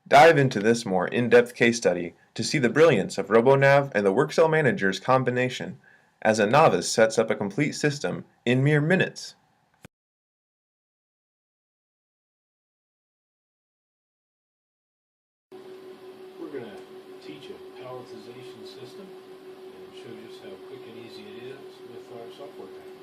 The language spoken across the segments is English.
Dive into this more in-depth case study to see the brilliance of RoboNav and the Workcell Manager's combination, as a novice sets up a complete system in mere minutes. We're going to teach a palletization system and show just how quick and easy it is with our software package.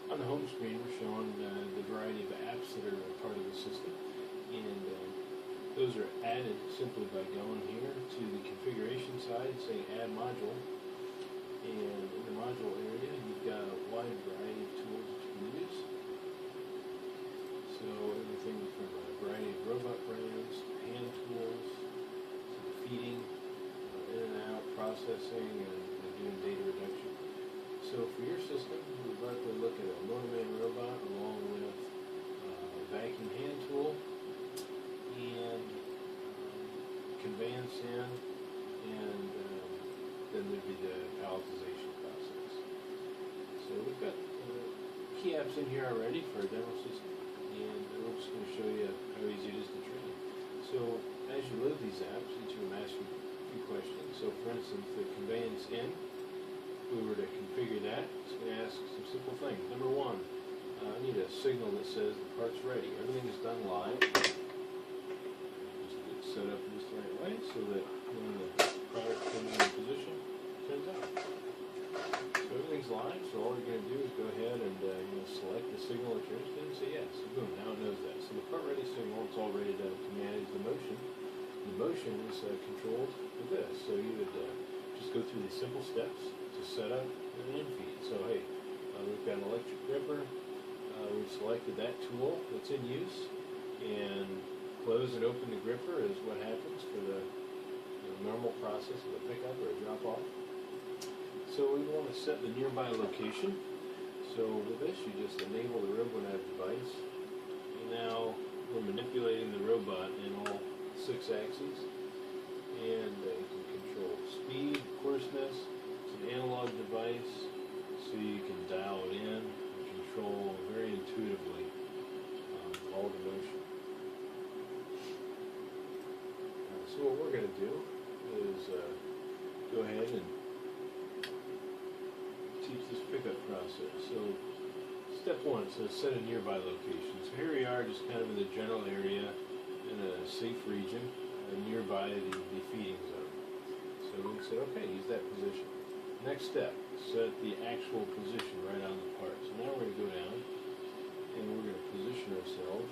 On the home screen we're showing the variety of apps that are a part of the system, and those are added simply by going here to the configuration side and saying add module, and in the module area you've got a wide variety of tools that you can use. So everything from a variety of robot brands to hand tools to feeding, in and out processing, and doing data reduction. So for your system, we'd likely look at a motorman robot along with a vacuum hand tool and conveyance in, and then there'd be the palletization process. So we've got key apps in here already for a demo system, and we're just going to show you how easy it is to train. So as you load these apps, each of them asks you a few questions. So for instance, the conveyance in, if we were to configure that, it's going to ask some simple things. Number one, I need a signal that says the part's ready. Everything is done live. Just get it set up in just the right way so that when the product comes in position, it turns out. So everything's live, so all you're going to do is go ahead and select the signal that you're interested in and say yes. So boom, now it knows that. So the part ready signal, it's all ready to manage the motion. The motion is controlled with this. So you would just go through these simple steps to set up an in-feed. So hey, we've got an electric gripper. We've selected that tool that's in use, and close and open the gripper is what happens for the normal process of a pickup or a drop-off. So we want to set the nearby location. So with this, you just enable the RoboNav device. And now we're manipulating the robot in all 6 axes. And you can control speed, coarseness. It's an analog device, so you can dial it in and control very intuitively all the motion. So what we're going to do is go ahead and teach this pickup process. So step 1 says set a nearby location. So here we are, just kind of in the general area in a safe region nearby the feeding zone. So we said, okay, use that position. Next step, set the actual position right on the part. So now we're going to go down and we're going to position ourselves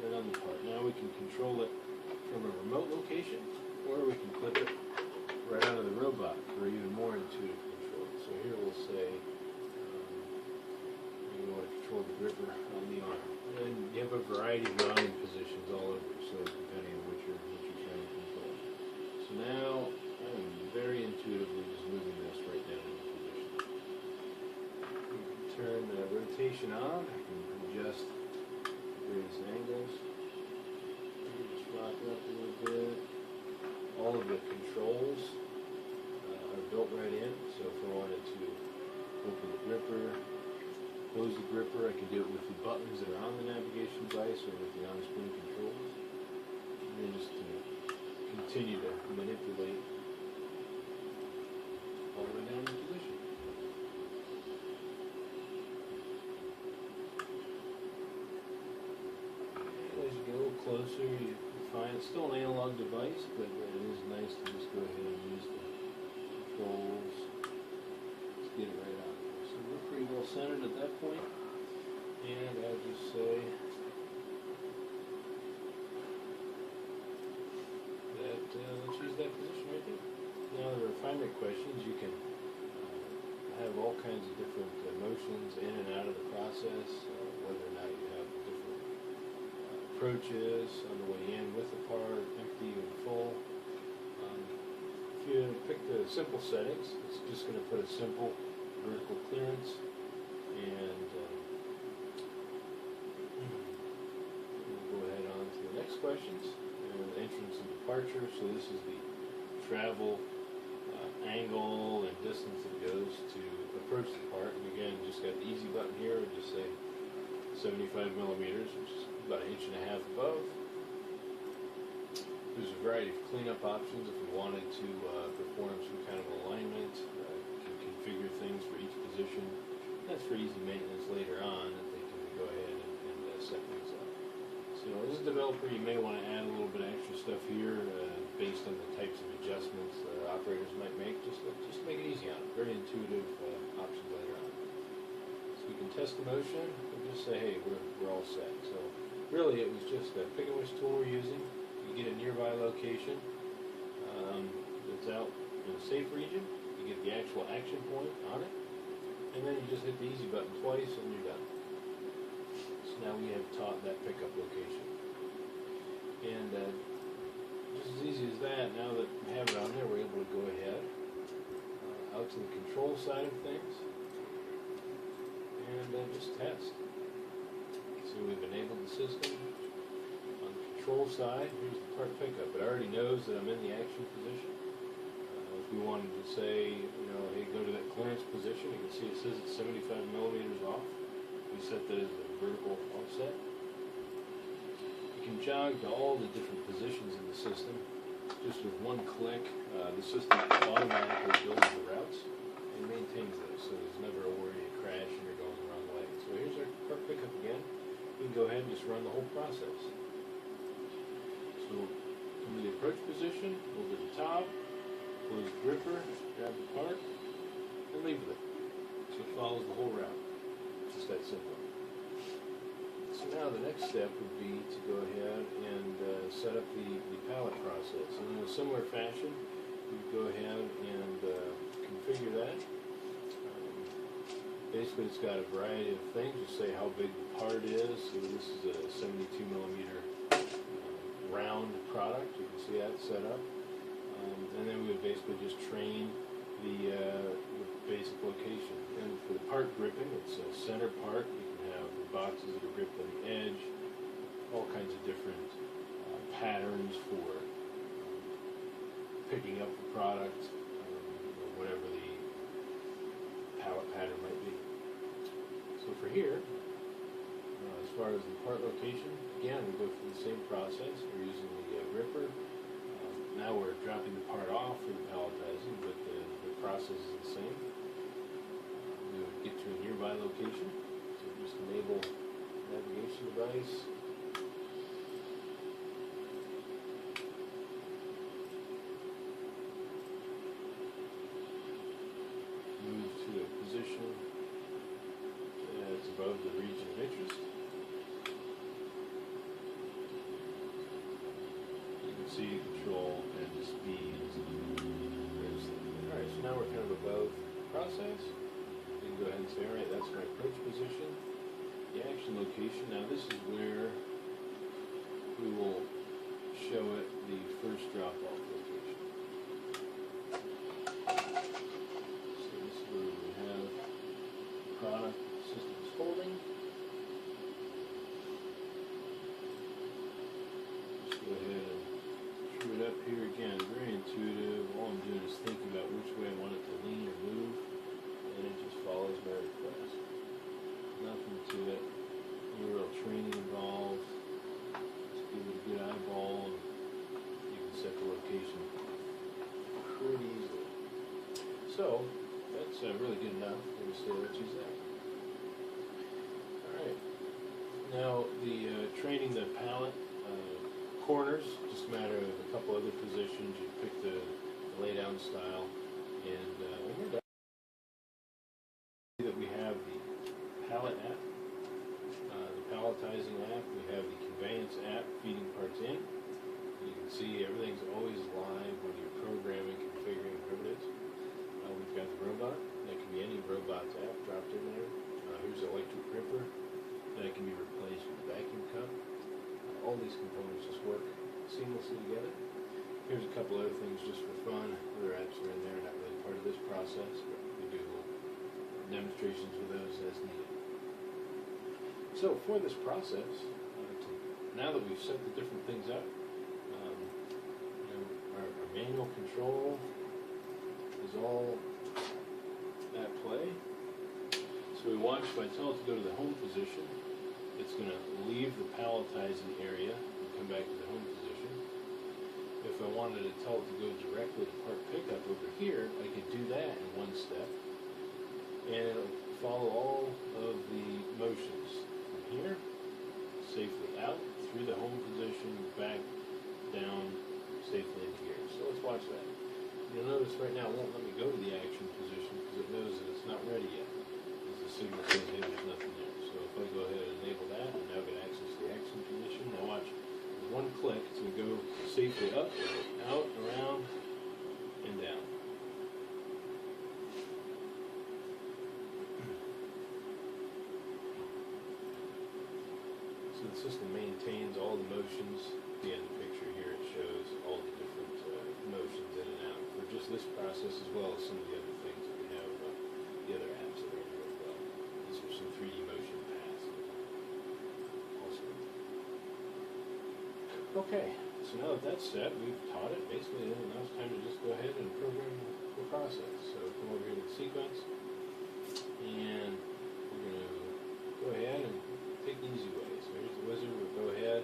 right on the part. Now we can control it from a remote location, or we can clip it right out of the robot for even more intuitive control. So here we'll say we want to control the gripper on the arm. And you have a variety of mounting positions all over, so depending on what you're trying to control. So now I'm very intuitively just moving this right down into position. Turn the rotation on. I can adjust various angles. Just rock it up a little bit. All of the controls are built right in. So if I wanted to open the gripper, close the gripper, I can do it with the buttons that are on the navigation device or with the on-screen controls. And then just continue to manipulate all the way down in position. And as you get a little closer, you find it's still an analog device, but it is nice to just go ahead and use the controls to get it right out there. So we're pretty well centered at that point, and I'll just say that let's use that position right there. Now the refinement questions, you can have all kinds of different motions in and out of the process, whether or not you have different approaches on the way in with the part, empty and full. If you pick the simple settings, it's just going to put a simple vertical clearance, and we'll go ahead on to the next questions. Entrance and departure, so this is the travel angle and distance it goes to approach the part. And again, just got the easy button here, and just say 75 millimeters, which is about 1.5 inches above. There's a variety of cleanup options if we wanted to perform some kind of alignment. You can configure things for each position. That's for easy maintenance later on that they can go ahead and set things up. So as a developer, you may want to add a little bit of extra stuff here based on the types of adjustments operators might make, just to make it easy on them. Very intuitive options later on. So we can test the motion and just say, hey, we're all set. So really it was just pick which tool we're using. You get a nearby location that's out in a safe region. You get the actual action point on it. And then you just hit the easy button twice and you're done. So now we have taught that pickup location. And just as easy as that, now that we have it on there, we're able to go ahead out to the control side of things and just test. So we've enabled the system. On the control side, here's the part pickup. It already knows that I'm in the action position. If we wanted to say, hey, go to that clearance position, you can see it says it's 75 millimeters off. We set that as a vertical offset. You can jog to all the different positions in the system. Just with one click, the system automatically builds the routes and maintains those, so there's never a worry of crashing or going the wrong way. So here's our part pickup again. We can go ahead and just run the whole process. So come to the approach position, over the top, close the gripper, grab the part, and leave with it. So it follows the whole route. Just that simple. So now the next step would be to go ahead and set up the pallet process. And in a similar fashion, you go ahead and configure that. Basically, it's got a variety of things. You say how big the part is. So this is a 72 millimeter round product. You can see that set up. And then we would basically just train the basic location. And for the part gripping, it's a center part. You can have the boxes that are gripped on the edge, all kinds of different patterns for picking up the product, whatever the pallet pattern might be. So for here, as far as the part location, again, we go through the same process. We're using the gripper. Now we're dropping the part off for the palletizing, but the process is the same. We would get to a nearby location, so just enable navigation device. Move to a position that's above the region of interest. See, control, and the speed. Alright, so now we're kind of above the process. You can go ahead and say, alright, that's my approach position. The action location, now this is where we will show it the first drop-off location. So this is where we have the product system is holding. Just go ahead and it up here again, very intuitive. All I'm doing is thinking about which way I want it to lean or move, and it just follows my request. Nothing to it. No real training involved. Just give it a good eyeball, and you can set the location pretty easily. So that's really good enough. Let's use that. All right. Now the training the pallet. Corners, just a matter of a couple other positions. You pick the lay down style, and when you're done, that we have the pallet app, the palletizing app. We have the conveyance app feeding parts in. You can see everything's always live when you're programming, configuring, whatever it is. We've got the robot. That can be any robot's app dropped in there. Here's the electric gripper. That can be replaced with a vacuum cup. All these components just work seamlessly together. Here's a couple other things just for fun. Other apps are in there, not really part of this process, but we do demonstrations with those as needed. So for this process, now that we've set the different things up, our manual control is all at play. So we watch, if I tell it to go to the home position, it's going to leave the palletizing minimize the area and come back to the home position. If I wanted to tell it to go directly to part pickup over here, I could do that in one step. And it'll follow all of the motions from here, safely out, through the home position, back, down, safely into here. So let's watch that. You'll notice right now it won't let me go to the action position because it knows that it's not ready yet. Because the signal says, hey, there's nothing there. So if I go ahead and enable that, and now get access to the action position, now watch. With one click, it's going to go safely up, out, around, and down. So the system maintains all the motions. At the end of the picture here, it shows all the different motions in and out for just this process as well as some of the other things that we have, the other apps that are in here as well. These are some 3D motion paths. Awesome. Okay, so now that that's set, we've taught it basically, and now it's time to just go ahead and program the process. So come over here to the sequence, and we're going to go ahead and take the easy way. So here's the wizard. We'll go ahead.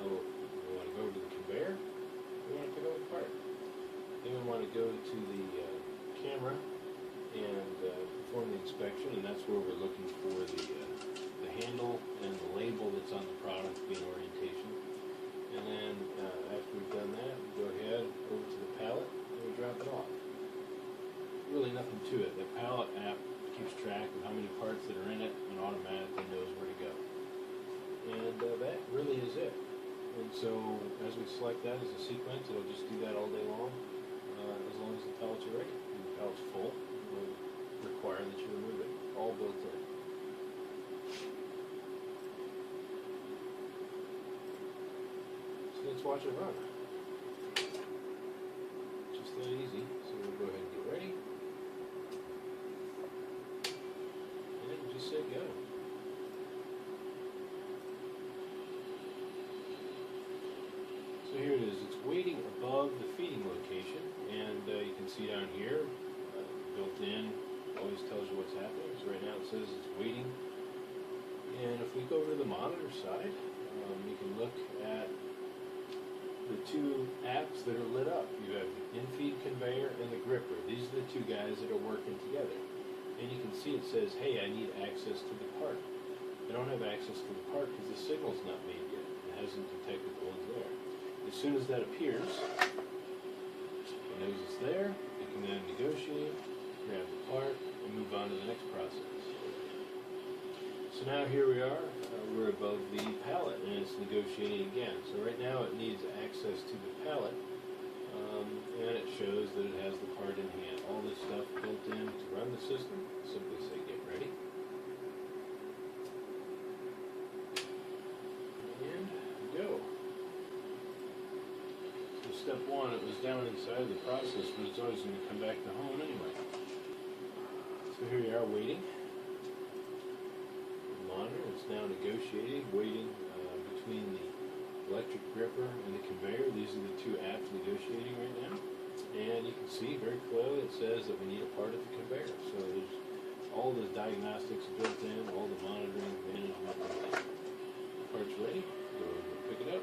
We want to go to the conveyor. We want to pick up the part. Then we want to go to the camera and perform the inspection, and that's where we're looking for the handle and the label that's on the product being orientation. And then after we've done that, we go ahead over to the pallet and we drop it off. Really nothing to it. The pallet app keeps track of how many parts that are in it and automatically knows where to go. And that really is it. And so as we select that as a sequence, it'll just do that all day long, as long as the pallets are ready. When the pallet's full, it will require that you remove it. All built in. So let's watch it run. Just that easy. So we'll go ahead and get ready. And just say go. So here it is. It's waiting above the feeding location, and you can see down here, built in, always tells you what's happening. So right now it says it's waiting. And if we go over to the monitor side, you can look at the two apps that are lit up. You have the in-feed conveyor and the gripper. These are the two guys that are working together. And you can see it says, hey, I need access to the part. I don't have access to the part because the signal's not made yet. It hasn't detected the ones there. As soon as that appears, it knows it's there. It can then negotiate, grab the part, and move on to the next process. So now here we are. We're above the pallet, and it's negotiating again. So right now it needs access to the pallet, and it shows that it has the part in hand. All this stuff built in to run the system. Simply say get ready. And go. Step one, it was down inside of the process, but it's always going to come back to home anyway. So here you are waiting. The monitor is now negotiating, waiting between the electric gripper and the conveyor. These are the two apps negotiating right now. And you can see very clearly it says that we need a part of the conveyor. So there's all the diagnostics built in, all the monitoring, management. The part's ready. Go and pick it up.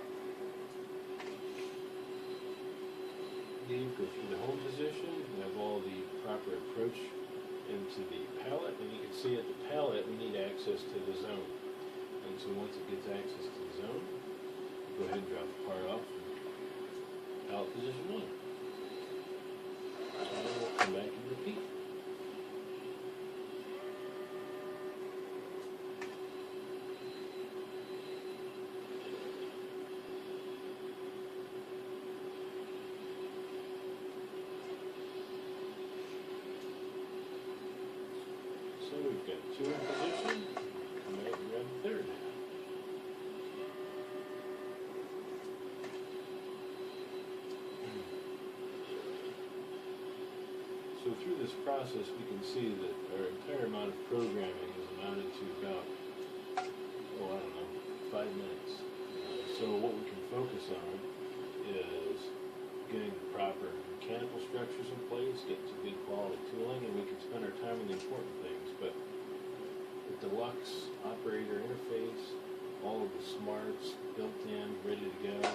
Go through the home position, we have all the proper approach into the pallet, and you can see at the pallet we need access to the zone. And so once it gets access to the zone, go ahead and drop the part off in pallet position 1. And then we'll come back and repeat. So we've got 2 in position, come out and grab the 3rd. So through this process we can see that our entire amount of programming is amounted to about, 5 minutes. So what we can focus on is getting the proper mechanical structures in place, getting some good quality tooling, and we can spend our time on the important things. But the deluxe operator interface, all of the smarts built in, ready to go.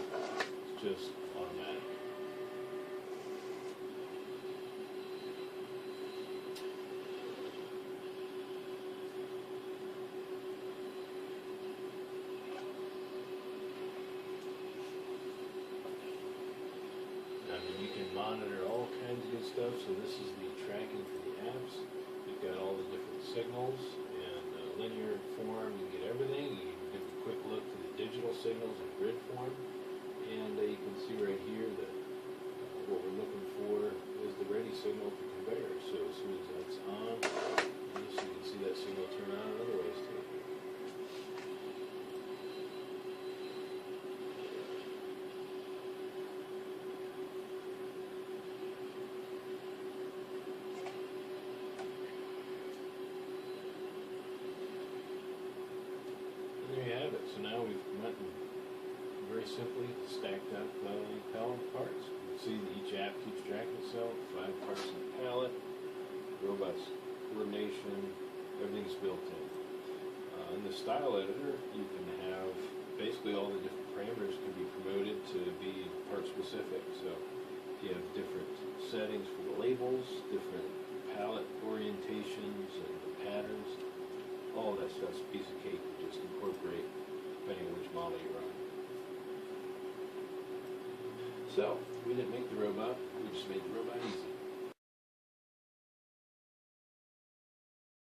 It's just automatic. I mean, you can monitor all kinds of good stuff. So this is the tracking for the apps. You've got all the different signals and linear form. You get everything. You can give a quick look to the digital signals in grid form. And you can see right here that what we're looking for is the ready signal for conveyor. So as soon as that's on, you can see that signal turn on in other ways too. And there you have it. So now we've went and very simply stacked up pallet parts. You can see that each app keeps track of itself, 5 parts in the pallet, robust coordination, everything's built in. In the style editor, you can have basically all the different parameters can be promoted to be part specific. So you have different settings for the labels, different palette orientations and the patterns. All of that stuff's a piece of cake to just incorporate depending on which model you're on. So, we didn't make the robot, we just made the robot easy.